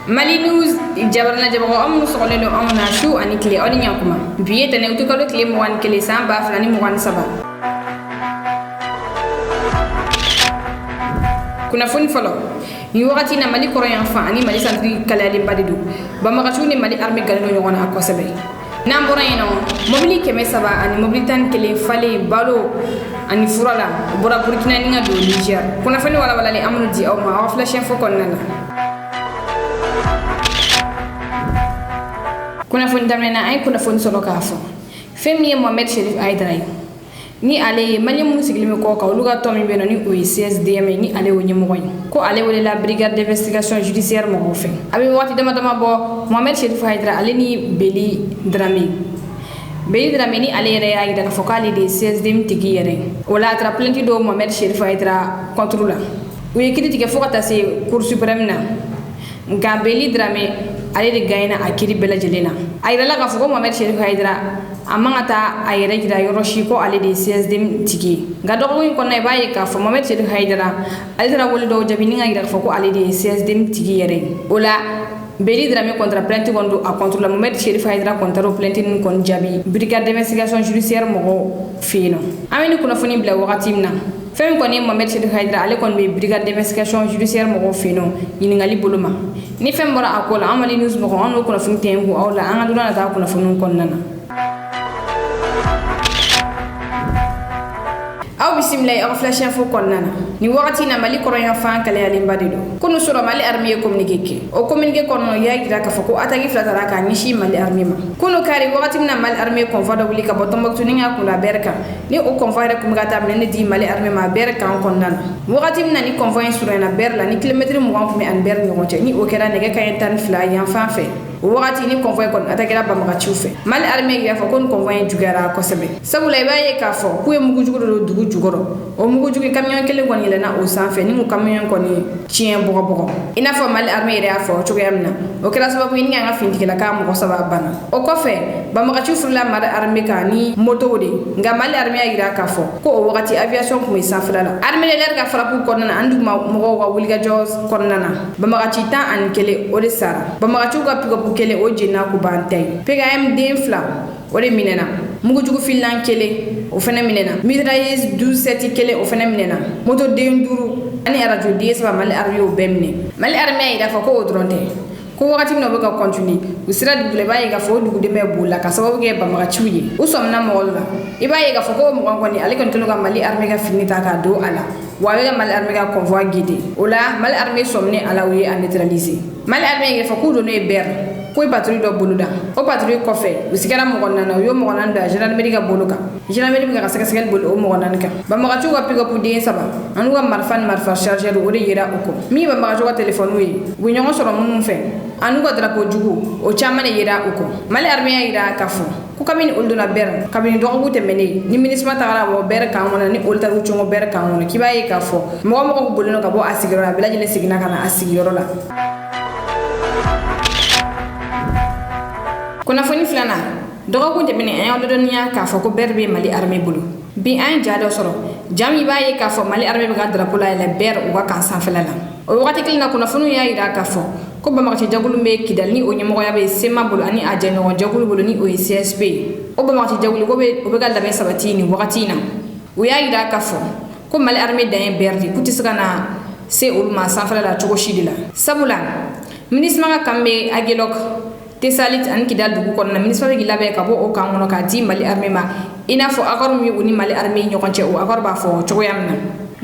Mali News jabarna jabako amnu sokole do amna shu ani kle oni nyakuma biye tane utukalo kle mo wan kle samba flani mo wan saba kuna fun folo ni wakati na Mali korean fa ani Mali santri kala lim badidu ba makatu ni Mali army galno nyona akosabe nambora ino mobili keme saba ani mobilitan kle fale balo ani furala bora burkina ninga do Niger kuna fani wala le amnu di aw ma wa flash info konnana kuna fun damena ay kuna fun solo kafo femi Mohamed Cherif Aidara ni ale mali mun sigilime ko ka luga to mi beno ni OCSDM ni ale woni mo ko ale wala la brigade d'investigation judiciaire mo fe abi wati dama bo Mohamed Cherif Aidara ale ni Beli Dramé ni ale re ay daga fokali de CSDM tigi yere wala tra plainte do Mohamed Cherif Aidara contre la o yekiti tike fokata se cour suprême na nga Beli Dramé ale de gaina akiri bela jelena ay la ga foko Mohamed Cherif Aidara amangata ay rejira yoroshi ko ale de CSDM tigi ga do ko nay baye ka fo Mohamed Cherif Aidara ale dara wol do jabini nga gira foko ale de CSDM tigi yere ola Beli Dramé contre plainte gondo a contre la Mohamed Cherif Aidara contre plainte ni kon jabi brigade d'investigation judiciaire mo fino amini kuna foni bla wakati mna femi koni Mohamed Cherif Aidara ale kon be brigade d'investigation judiciaire mo fino yini ngali boluma ni fem bora akola amali news mo on ko na fun tempo awla an aduna na ta ko na fun kon nana aw bismillah aw flash info kon nana ni wakati na Mali korean fan kala ya limbadido kono sura Mali army communiquer o communiquer kono ya gira ka fako atagi flatara ka nishi Mali army ma kono kari wakati na Mali army convoi da wuli ka botomok tuninga kula berka ni o convoi da kumgata mene di Mali army ma berka kon nana wakati na ni convoi sura na berla ni kilometre mo wan an ber ni gonche ni o kera nege kayen tan fla yan fan fe wakati ni convoi kon atagira ba maka chufe Mali army ya fa kon convoi jugara ko sebe sabula baye ka fo ku mugu jugoro dugu jugoro o mugu jugi camion kele kon yele na o sanfe ni mu camion kon ni chien bogo ina fo Mali army ya fo chugayamna o kera sababu ni nga finti la ka mo saba bana o ko fe ba maka chufu la Mali army ka ni moto de nga Mali army ya ka fo ko o wakati aviation ko mi sanfla la army le ga frapu kon na andu mo wa wuliga jos kon nana ba maka chita an kele o de sara ba maka chuga pigo kele o jina ku bantay pega MD fla o de minena mugu jugu filan kele o fena minena mitrailleuse 12 kele o fena minena moto de nduru ani radio DS ba Mali army o bemne Mali army da fa ko o dronte ko wakati no be ka continue usira dubule baye ga fo dugu de me bula ka sababu ge ba maka chuye usomna mo la ibaye ga fo ko mo ko ni ale kon kelo ga Mali army ga finita ka do ala wawe ga Mali army ga convoi guidé ola Mali army somne ala wi a neutraliser Mali army ga fo ko do no e ber ko patrouille do boluda o patrouille ko fe usikara mo gonna na yo mo gonna da gendarmerie ga boluka gendarmerie ga saka saka bolu o mo gonna ka ba mo ga chuga pigo pudi saba anu ga marfa charger o de yera uko mi ba ma ga telephone wi bu nyongo soro mun fe anu ga drapo jugu o chamane yera uko Mali army ya ira kafu ko kamini olduna ber kamini do gute mene ni ministre tagara bo ber ka wona ni olta ru chongo ber ka wona kibaye ka fo mo ko boluno ka bo asigiro la bilaje le sigina kana asigiro la kuna foni flana dogo kunte bene en do dunya ka fo ko berbe Mali army bulu bi an jado soro jami baye ka fo Mali army ga drapo la ber o kan san felala o wakati kilina kuna fonu ya ira ka fo ko ba makati jagulu me kidal ni o nyemo ya be sema bulu ani ajeno jagulu bulu ni o CSP o ba makati jagulu ko be o be galda be sabati ni wakati na o ya ira ka fo ko Mali army da en berdi kutisga na se ulma san felala chogo shidila sabula ministre ma kambe agelok tesalit an kidal dugu kon na ministre gi labe ka bo o kan wono ka di Mali army ma ina fo akor mi uni Mali army nyokonche o akor ba fo chogoyamna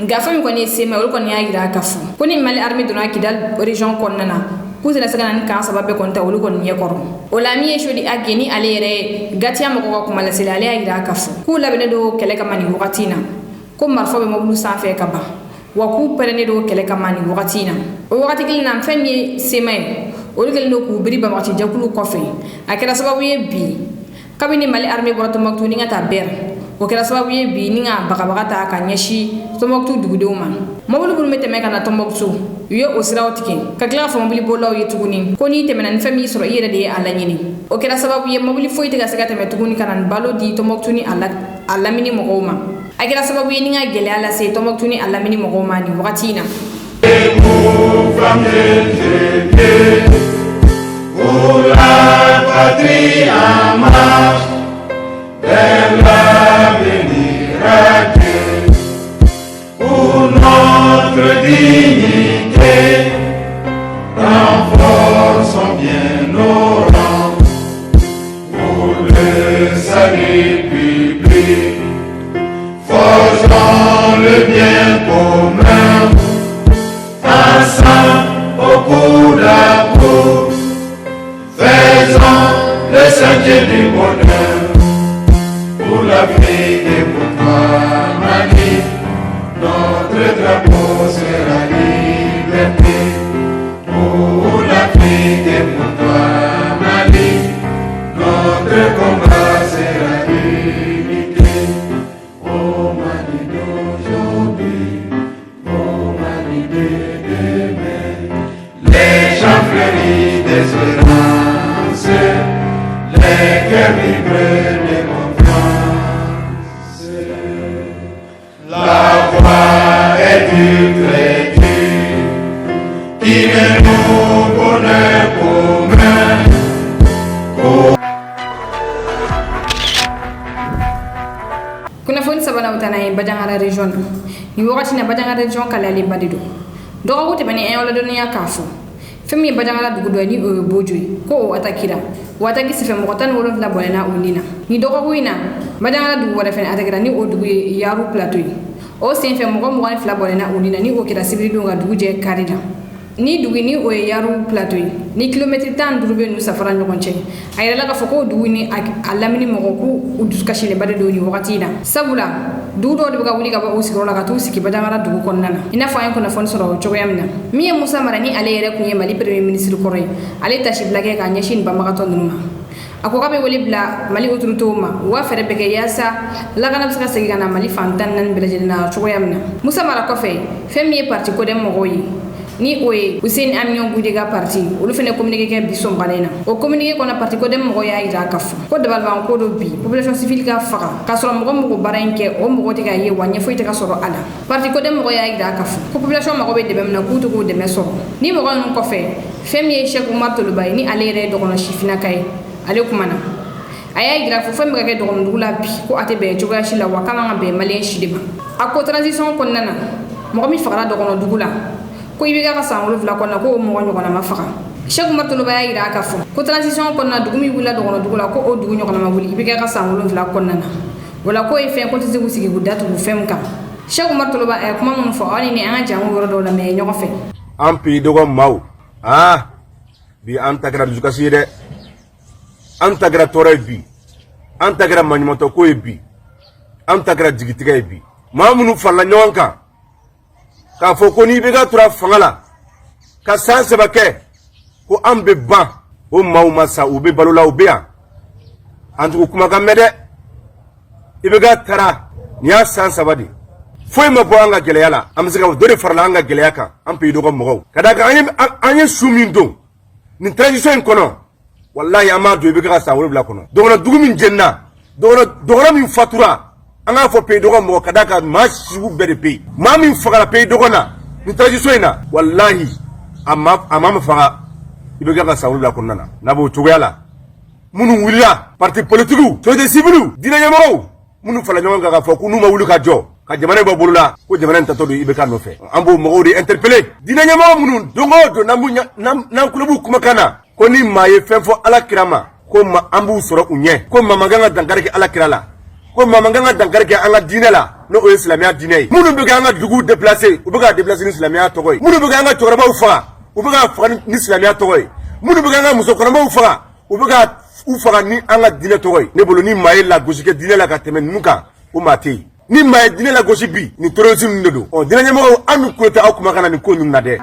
nga fami ko ni sema ol kon ya gira ka fo ko ni Mali army dona kidal region kon nana ku tena sagana ni kan sababe kon ta ol kon ni yakor o la mi shodi ageni alere gatia mo ko ko mala sele ale ya gira ka fo ku labe ne do kele ka mani wakatina ko marfo be mo bulu safe ka ba wa ku perene do kele ka mani wakatina o wakati kilina fami sema o gel no ku biri ba ma ci jakulu kofe akira sababu ye bi kabini Mali army boro to maktu ni ngata ber o kira sababu ye bi ni nga baka ta ka nyeshi to maktu dugudo ma mabulu bulu mete meka na to maktu yo o sira otike ka kila fo mabuli bolo ye tuguni ko ni temena ni fami soro yere de ala nyini o kira sababu ye mabuli foite ga sagata me tuguni kanan balo di to maktu ni ala mini mo akira sababu ye ni nga gele ala se to maktu ni ala mini mo ma ni wakatina Pour la patrie en marche, vers l'avenir à Dieu, pour notre dignité, renforçons bien nos rangs, pour le salut public, forgeons le bien commun, ensemble au coude à coude. Faisons le sentier du bonheur pour l'Afrique et pour toi, Mali. Notre drapeau sera liberté pour l'Afrique et pour toi, Mali. Notre combat sera unité. Oh Mali d'aujourd'hui, oh Mali de demain, les champs fleuris d'espérance. Les cœurs vibrent de confiance. La voix est du chrétien qui met nos bonheurs communs. Kunafoni sabana utana Bajangara region. Ni wakati na Bajangara region kala le badido. Doga wote bani ayola dunia kafu. Femi Bajangara dugudwani bojui ko atakira. Wataki sife mokotan wolof la bolena unina. Ni doga wina Bajangara dugu wala fen atakira ni odugu yaru plateau. O senfe moko moko fla bolena unina ni okira sibiri donga dugu je karida. Ni dugu ni o yaru plateau ni kilometre tan durube nu safara nyokonche ayela la ka foko dugu ni alamini moko ku uduskashi le bade do ni wakati na sabula dugu do de ga wuli ga ba usikro la ka tu siki Bajangara dugu konnana ina fa en ko na fon soro chogo yamna mi Musa Marani ale yere kunye mali premier ministre koroy ale tashi blage ka nyashin ba makaton numa ako kabe woli bla mali oturuto ma wa fere bege yasa la kana bsaka segi kana mali fantan nan belaje na chogo yamna Musa Mara ko fe femi parti ko dem mogoyi ni oye Hussein Amnion Boudega parti olu fene communiquer ke bisom balena o communiquer ko na parti ko dem mo ya ira kafu ko de balban ko do bi population civile ka faka ka soro mo baranke o mo te ga ye wanye foite ka soro ala parti ko dem mo ya ira kafu ko population mo be de bem na kuto ko de meso ni mo gon ko fe femi Cheikh Oumar Tolobay ni ale re do kono shifina kay ale kumana aya ira fu femi ga ke do kono dula bi ko ate be joga shila wakama be malien shidima ako transition ko nana mo mi fara do kono dugula ko ibiga ka sangolo fla konna ko mo ngonyo kona mafaka Cheikh Oumar Tolobay ira ka fo ko transition konna dugumi wula do kono dugula ko o dugu nyokona mabuli ibiga ka sangolo fla konna na wala ko e fen ko tizi gusigi gudatu bu fem ka Cheikh Oumar Tolobay kuma mun fo ani ni anga jangu woro do la me nyoko fe ampi dogo maw bi antagra dukasi de antagra tore bi antagra manimoto ko bi antagra digitiga bi mamunu falla nyonka ka fo ko ni be ga tura fangala ka san sebake ko ambe ban o maw masa o be balula o be an antu kuma ga mede ibe ga tara ni ya san sabadi foy ma bo anga gele yala am sika do de farla anga gele yaka am pe do ko mo kada ka anye sumindo ni tradition kono wallahi ama do ibe ga sa wala bla kono do na dugumin jenna do na min fatura anga fo pe dogo mo kadaka ma shibu bere pe ma min fagala pe dogo na ni tradition ina wallahi amma faga ibe ga sa wala kunna na bo tugala munu willa parti politique to de civilu dina nyamo munu fala nyonga ga fo kunu ma wulu ka jo ka jamane ba bolula ko jamane ta to do ibe ka no fe ambo mo di interpeller dina nyamo munu dongo do na kulubu kuma kana ko ni maye fefo ala kirama ko ma ambu soro unye ko ma maganga dangarke ala kirala ko mamanganga dangarke anga dinela no o islamia dinay munu be ganga dugu déplacer o be ga déplacer ni islamia togoy munu be ganga togoraba ufa o be ga fa ni islamia togoy munu be ganga muso korama ufa o be ga ufa ni anga dine togoy ne bolo ni maye la gosike dinela ka temen nuka o mate ni maye dinela gosibi ni terrorisme ndodo o dina nyamo anu ko ta akuma kana ni ko nyum na de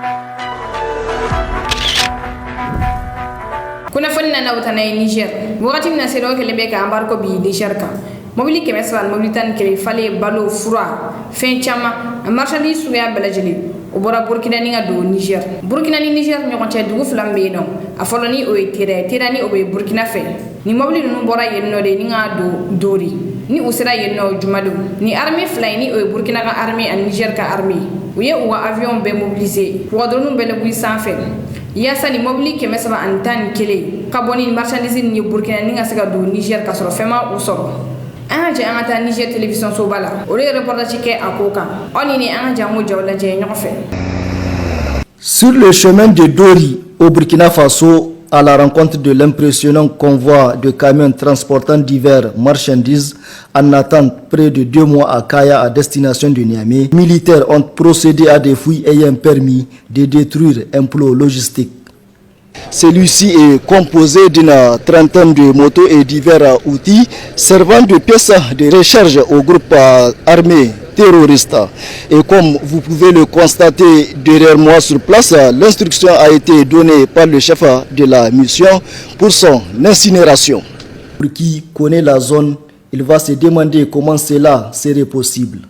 kuna fonna na utana Niger wakati mna sero ke lebe ka ambar ko bi Niger ka mobili keme sal mobili tan ke fale balo fura fen chama marchandise suya belajeli o bora Burkina ni ngado Niger Burkina ni Niger nyoko che dugu flambe no afoloni o tirani o be Burkina fe ni mobili no bora yenno de ni ngado dori ni usira yenno jumadu ni army fly ni o Burkina ka army an Niger ka army u ye u avion bɛɛ mobiliser wɔdɔnu bɛɛ la bui sanfɛ yaasa ni mobili 311 ka bɔ ni marchandise ni Burkina ni ka se ka don Niger ka sɔrɔ fɛn ma u sɔrɔ. An ka jɛ an ka taa Niger télévision soba la olu ye reportage kɛ a ko kan ɔ ni an ka jɛ an k'o jaw lajɛ ɲɔgɔn fɛ. Sur le chemin de Dori au Burkina Faso, à la rencontre de l'impressionnant convoi de camions transportant divers marchandises en attente près de 2 mois à Kaya à destination de Niamey, les militaires ont procédé à des fouilles ayant permis de détruire un plot logistique. Celui-ci est composé d'une trentaine de motos et divers outils servant de pièces de recharge au groupe armé terroriste. Et comme vous pouvez le constater derrière moi sur place, l'instruction a été donnée par le chef de la mission pour son incinération. Pour qui connaît la zone, il va se demander comment cela serait possible.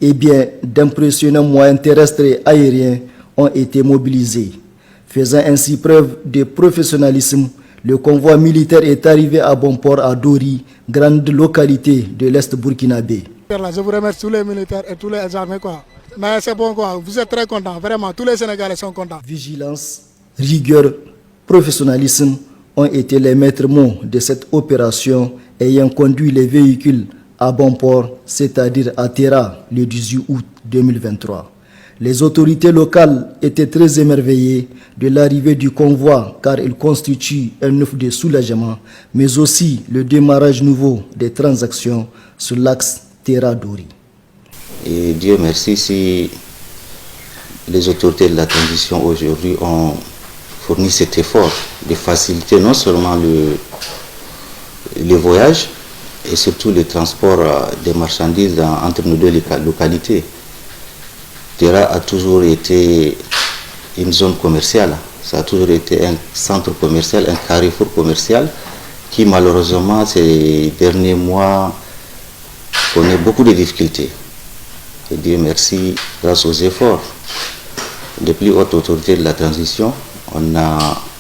Eh bien, d'impressionnants moyens terrestres et aériens ont été mobilisés. Faisant ainsi preuve de professionnalisme, le convoi militaire est arrivé à bon port à Dori, grande localité de l'Est burkinabé. Je vous remercie tous les militaires et tous les armées. Mais c'est bon, vous êtes très contents, vraiment, tous les Sénégalais sont contents. Vigilance, rigueur, professionnalisme ont été les maîtres mots de cette opération ayant conduit les véhicules à bon port, c'est-à-dire à Terra, le 18 août 2023. Les autorités locales étaient très émerveillées de l'arrivée du convoi car il constitue un œuf de soulagement, mais aussi le démarrage nouveau des transactions sur l'axe Terra-Dori. Et Dieu merci si les autorités de la transition aujourd'hui ont fourni cet effort de faciliter non seulement le voyage et surtout le transport des marchandises entre nos deux localités. Terra a toujours été une zone commerciale, ça a toujours été un centre commercial, un carrefour commercial qui malheureusement ces derniers mois connaît beaucoup de difficultés. Et Dieu merci, grâce aux efforts des plus hautes autorités de la transition, on a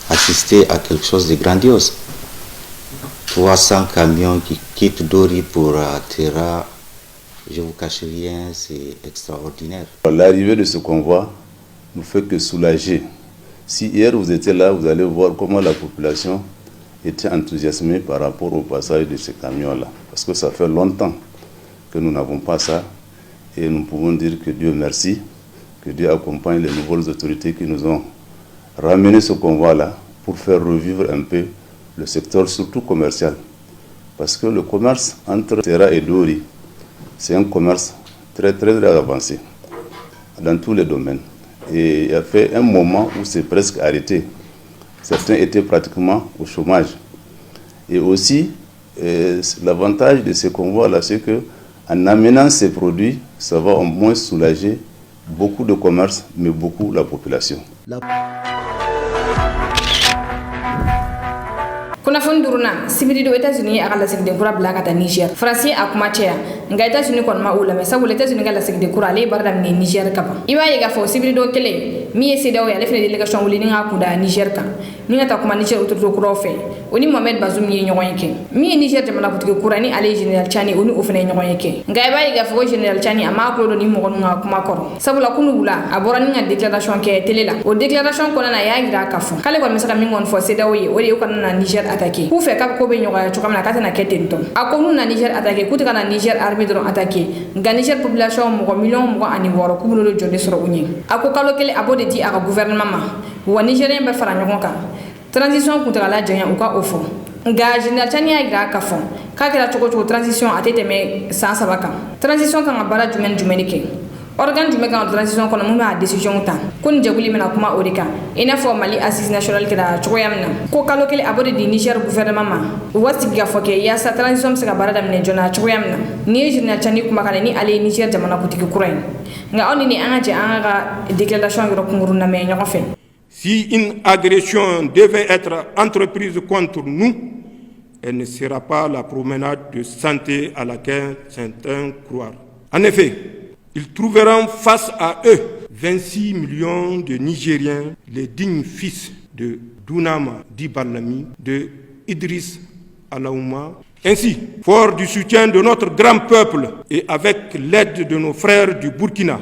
assisté à quelque chose de grandiose. 300 camions qui quittent Dori pour Terra. Je ne vous cache rien, c'est extraordinaire. L'arrivée de ce convoi ne fait que soulager. Si hier vous étiez là, vous allez voir comment la population était enthousiasmée par rapport au passage de ces camions-là. Parce que ça fait longtemps que nous n'avons pas ça. Et nous pouvons dire que Dieu merci, que Dieu accompagne les nouvelles autorités qui nous ont ramené ce convoi-là pour faire revivre un peu le secteur, surtout commercial. Parce que le commerce entre Terra et Dori, c'est un commerce très avancé dans tous les domaines. Et il y a fait un moment où c'est presque arrêté. Certains étaient pratiquement au chômage. Et aussi, l'avantage de ces convois-là, c'est qu'en amenant ces produits, ça va au moins soulager beaucoup de commerces, mais beaucoup la population. Kunnafoni duruna sibiri do États-Unis a ka lasigiden kura bila ka taa Niger. France a kuma cɛya nka États-Unis kɔni ma o lamɛn sabula États-Unis ka lasigiden kura ale ye baara daminɛ Niger ka ban. I b'a ye k'a fɔ sibiri do kelen min ye CEDEAO ye ale fana délégation wuli ni ka kunda Niger kan ni ka taa kuma Niger autorité kuraw fɛ o ni Mohamed Bazoum ye ɲɔgɔn ye kɛ min ye Niger jamanakuntigi kura ni ale ye Général Tchani o ni o fana ye ɲɔgɔn ye kɛ nka i b'a ye k'a fɔ ko Général Tchani a m'a kulo dɔn ni mɔgɔ ninnu ka kuma kɔrɔ sabula kunu wula a bɔra ni ka déclaration kɛ télé la o déclaration kɔnɔna na a y'a jira k'a fɔ k'ale kɔni bɛ se ka min kɔni fɔ CEDEAO ye o de ye u kana na Niger attaquer k'u fɛ k'a ko bɛ ɲɔgɔnya cogo min na k'a tɛna kɛ ten tɔ a ko n'u na Niger attaquer k'u tɛ ka na Niger armée dɔrɔn attaquer nka Niger population mɔgɔ miliyɔn 26 k'u bɛn'o jɔlen sɔrɔ u ɲɛ a ko kalo kelen a b'o de di a ka gouvernement ma wa Nigérien bɛ fara ɲɔgɔn kan transition kuntagala janya u ka o fɔ nka Général Tchani y'a jira k'a fɔ k'a kɛra cogo cogo transition a tɛ tɛmɛ san 3 kan transition kan ka baara jumɛn ni kɛ organe jumɛn kan ka transition kɔnɔ mun b'a décision ta ko ni jɛkulu bɛna kuma o de kan i n'a fɔ Mali assise nationale kɛra cogoya min na ko kalo kelen a b'o de di Niger gouvernement ma u ka sigi ka fɔ kɛ yaasa transition bɛ se ka baara daminɛ joona cogoya min na ni ye Général Tchani kumakan ye ni ale ye Niger jamanakuntigi kura ye nka aw ni an ka jɛ an ka déclaration yɔrɔ kunkurun lamɛn ɲɔgɔn fɛ. Si une agression devait être entreprise contre nous, elle ne sera pas la promenade de santé à laquelle certains croient. En effet, ils trouveront face à eux 26 millions de Nigériens, les dignes fils de Dunama Dibalami, de Idriss Alaouma. Ainsi, fort du soutien de notre grand peuple et avec l'aide de nos frères du Burkina,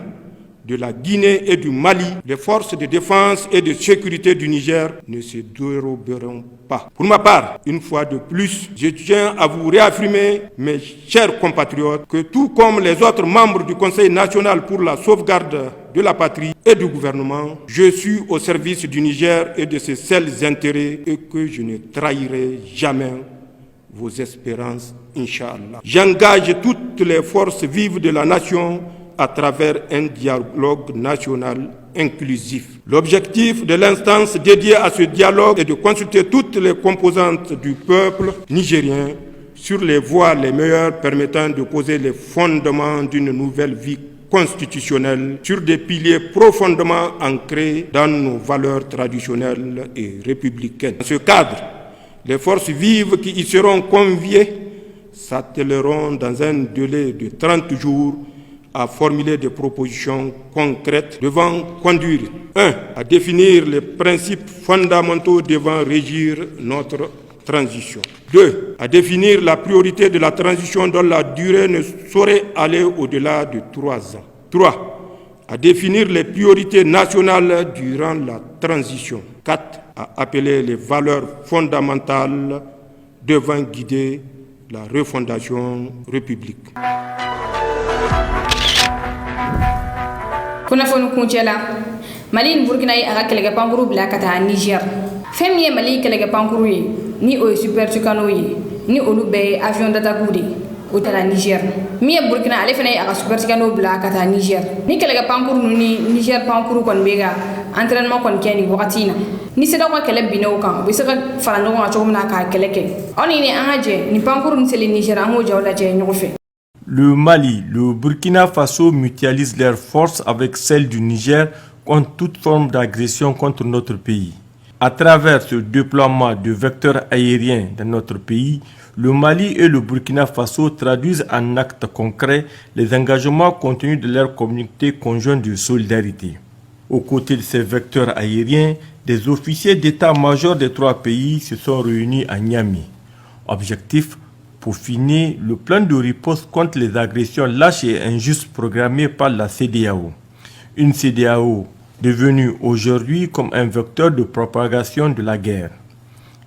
de la Guinée et du Mali, les forces de défense et de sécurité du Niger ne se déroberont pas. Pour ma part, une fois de plus, je tiens à vous réaffirmer, mes chers compatriotes, que tout comme les autres membres du Conseil national pour la sauvegarde de la patrie et du gouvernement, je suis au service du Niger et de ses seuls intérêts et que je ne trahirai jamais vos espérances, Inch'Allah. J'engage toutes les forces vives de la nation à travers un dialogue national inclusif. L'objectif de l'instance dédiée à ce dialogue est de consulter toutes les composantes du peuple nigérien sur les voies les meilleures permettant de poser les fondements d'une nouvelle vie constitutionnelle sur des piliers profondément ancrés dans nos valeurs traditionnelles et républicaines. Dans ce cadre, les forces vives qui y seront conviées s'attelleront dans un délai de 30 jours à formuler des propositions concrètes devant conduire 1. À définir les principes fondamentaux devant régir notre transition. 2. À définir la priorité de la transition dont la durée ne saurait aller au-delà de 3 ans. 3. À définir les priorités nationales durant la transition. 4. À appeler les valeurs fondamentales devant guider la refondation république. Kunnafoni kuncɛ la Mali ni Burkina ye a ka kɛlɛkɛpankuru bila ka taa Niger. Fɛn min ye Mali kɛlɛkɛpankuru ye ni o ye Super Tucano ye ni olu bɛɛ ye avion d'attaque de o taara Niger. Min ye Burkina ale fana ye a ka Super Tucano bila ka taa Niger. Ni kɛlɛkɛpankuru ninnu ni Niger pankuru kɔni bɛ ka entraînement kɔni kɛ nin wagati in na. Ni sera ka kɛlɛ binna o kan u bɛ se ka fara ɲɔgɔn kan cogo min na k'a kɛlɛ kɛ. Aw ni an ka jɛ nin pankuru ni seli Niger an k'o jaw lajɛ ɲɔgɔn fɛ. Le Mali, le Burkina Faso mutualisent leurs forces avec celles du Niger contre toute forme d'agression contre notre pays. À travers ce déploiement de vecteurs aériens dans notre pays, le Mali et le Burkina Faso traduisent en actes concrets les engagements contenus de leur communauté conjointe de solidarité. Aux côtés de ces vecteurs aériens, des officiers d'état-major des 3 pays se sont réunis à Niamey. Objectif: peaufiner le plan de riposte contre les agressions lâches et injustes programmées par la CEDEAO. Une CEDEAO devenue aujourd'hui comme un vecteur de propagation de la guerre.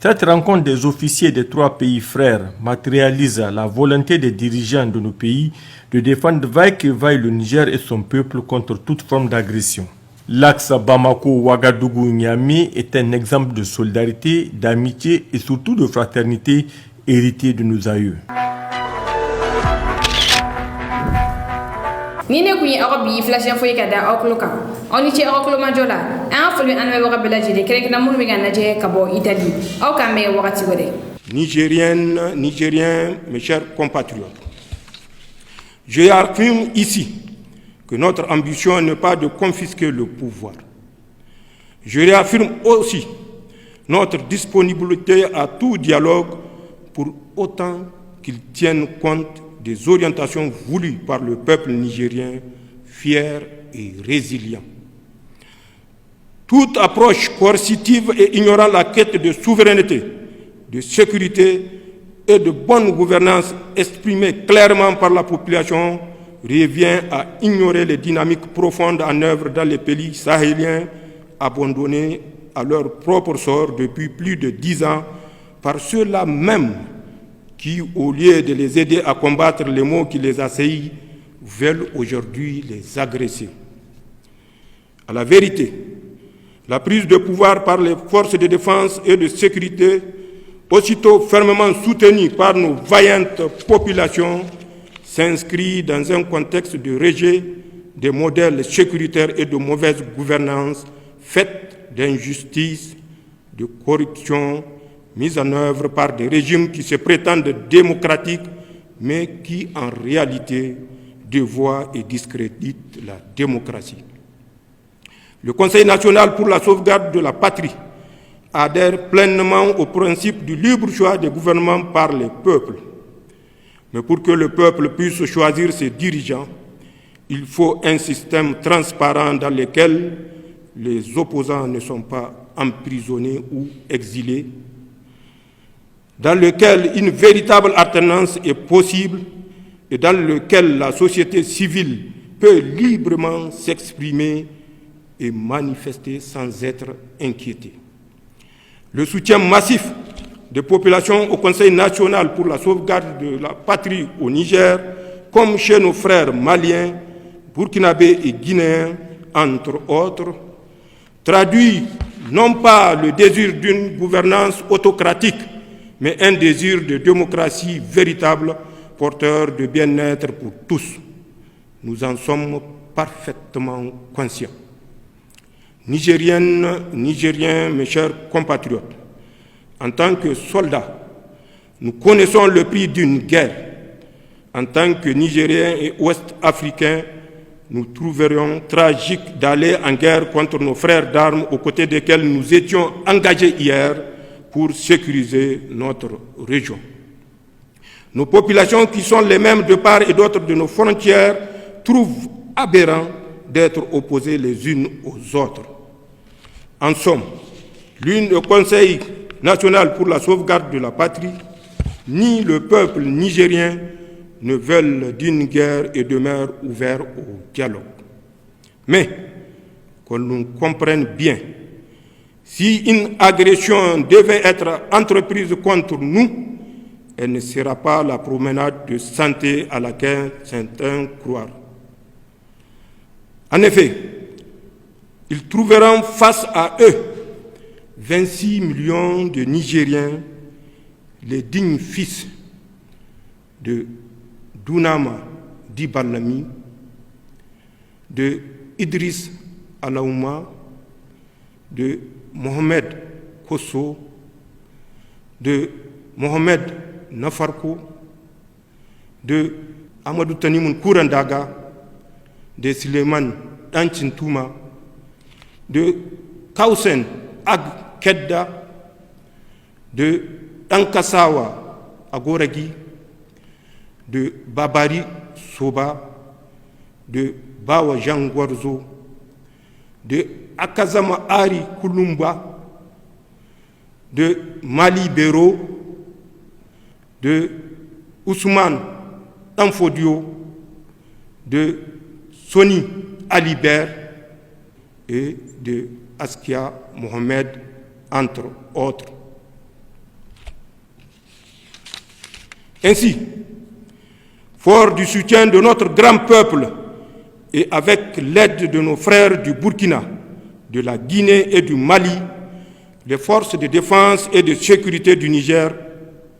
Cette rencontre des officiers des 3 pays frères matérialise la volonté des dirigeants de nos pays de défendre vaille que vaille le Niger et son peuple contre toute forme d'agression. L'axe Bamako-Ouagadougou-Niamey est un exemple de solidarité, d'amitié et surtout de fraternité hérité de nos aïeux. Ni ne kun ye aw ka bi flash info ye ka da aw kulo kan aw ni ce aw kulo ma jola an foli an bɛ waga bɛɛ lajɛlen kɛrɛnkɛrɛn minnu bɛ ka lajɛ ka bɔ Italie aw k'an bɛn wagati wɛrɛ. Nigériennes, Nigériens, mes chers compatriotes, je affirme ici que notre ambition n'est pas de confisquer le pouvoir. Je réaffirme aussi notre disponibilité à tout dialogue pour autant qu'il tienne compte des orientations voulues par le peuple nigérien, fier et résilient. Toute approche coercitive et ignorant la quête de souveraineté, de sécurité et de bonne gouvernance exprimée clairement par la population revient à ignorer les dynamiques profondes en œuvre dans les pays sahéliens abandonnés à leur propre sort depuis plus de 10 ans par ceux-là même qui, au lieu de les aider à combattre les maux qui les assaillent, veulent aujourd'hui les agresser. À la vérité, la prise de pouvoir par les forces de défense et de sécurité, aussitôt fermement soutenues par nos vaillantes populations, s'inscrit dans un contexte de rejet des modèles sécuritaires et de mauvaise gouvernance faite d'injustice, de corruption, mise en œuvre par des régimes qui se prétendent démocratiques, mais qui en réalité dévoient et discréditent la démocratie. Le Conseil national pour la sauvegarde de la patrie adhère pleinement au principe du libre choix des gouvernements par les peuples. Mais pour que le peuple puisse choisir ses dirigeants, il faut un système transparent dans lequel les opposants ne sont pas emprisonnés ou exilés, dans lequel une véritable alternance est possible et dans lequel la société civile peut librement s'exprimer et manifester sans être inquiété. Le soutien massif des populations au Conseil national pour la sauvegarde de la patrie au Niger, comme chez nos frères maliens, burkinabés et guinéens, entre autres, traduit non pas le désir d'une gouvernance autocratique, mais un désir de démocratie véritable, porteur de bien-être pour tous. Nous en sommes parfaitement conscients. Nigériennes, Nigériens, mes chers compatriotes, en tant que soldats, nous connaissons le prix d'une guerre. En tant que Nigériens et Ouest-Africains, nous trouverions tragique d'aller en guerre contre nos frères d'armes aux côtés desquels nous étions engagés hier pour sécuriser notre région. Nos populations, qui sont les mêmes de part et d'autre de nos frontières, trouvent aberrant d'être opposées les unes aux autres. En somme, ni le Conseil national pour la sauvegarde de la patrie, ni le peuple nigérien ne veulent d'une guerre et demeurent ouverts au dialogue. Mais, qu'on nous comprenne bien, si une agression devait être entreprise contre nous, elle ne sera pas la promenade de santé à laquelle certains croient. En effet, ils trouveront face à eux 26 millions de Nigériens, les dignes fils de Dunama Dibalami, de Idriss Alaouma, de Mohamed Kosso, de Mohamed Nafarko, de Amadou Tanimoun Kourandaga, de Suleiman Anchintouma, de Kausen Ag Kedda, de Ankasawa Agoragi, de Babari Soba, de Bawa Jangwarzo, de Akazama Ari Kulumba, de Mali Bero, de Ousmane Danfodio, de Soni Alibert et de Askia Mohamed, entre autres. Ainsi, fort du soutien de notre grand peuple et avec l'aide de nos frères du Burkina, de la Guinée et du Mali, les forces de défense et de sécurité du Niger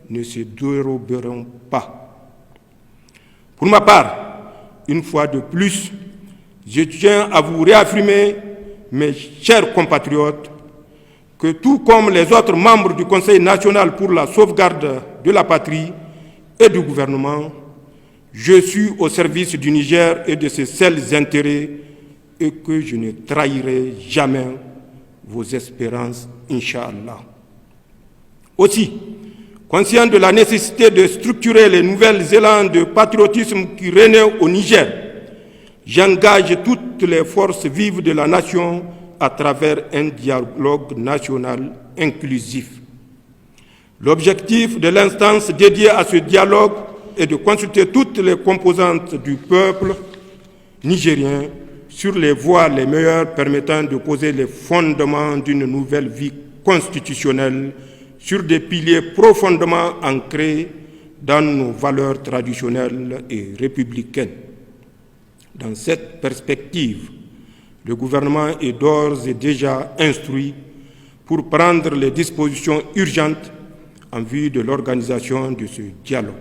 ne se déroberont pas. Pour ma part, une fois de plus, je tiens à vous réaffirmer, mes chers compatriotes, que tout comme les autres membres du Conseil national pour la sauvegarde de la patrie et du gouvernement, je suis au service du Niger et de ses seuls intérêts et que je ne trahirai jamais vos espérances, Inch'Allah. Aussi, conscient de la nécessité de structurer les nouvelles élans de patriotisme qui règnent au Niger, j'engage toutes les forces vives de la nation à travers un dialogue national inclusif. L'objectif de l'instance dédiée à ce dialogue est de consulter toutes les composantes du peuple nigérien sur les voies les meilleures permettant de poser les fondements d'une nouvelle vie constitutionnelle sur des piliers profondément ancrés dans nos valeurs traditionnelles et républicaines. Dans cette perspective, le gouvernement est d'ores et déjà instruit pour prendre les dispositions urgentes en vue de l'organisation de ce dialogue.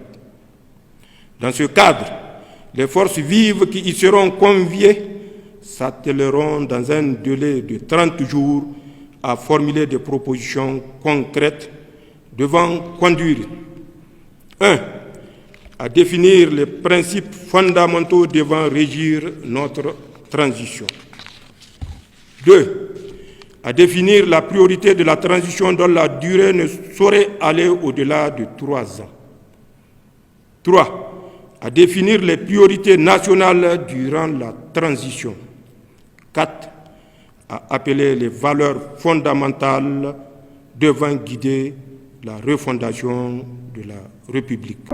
Dans ce cadre, les forces vives qui y seront conviées s'attelleront dans un délai de 30 jours à formuler des propositions concrètes devant conduire 1. À définir les principes fondamentaux devant régir notre transition. 2. À définir la priorité de la transition dont la durée ne saurait aller au-delà de 3 ans. 3. À définir les priorités nationales durant la transition. 4. À appeler les valeurs fondamentales devant guider la refondation de la République.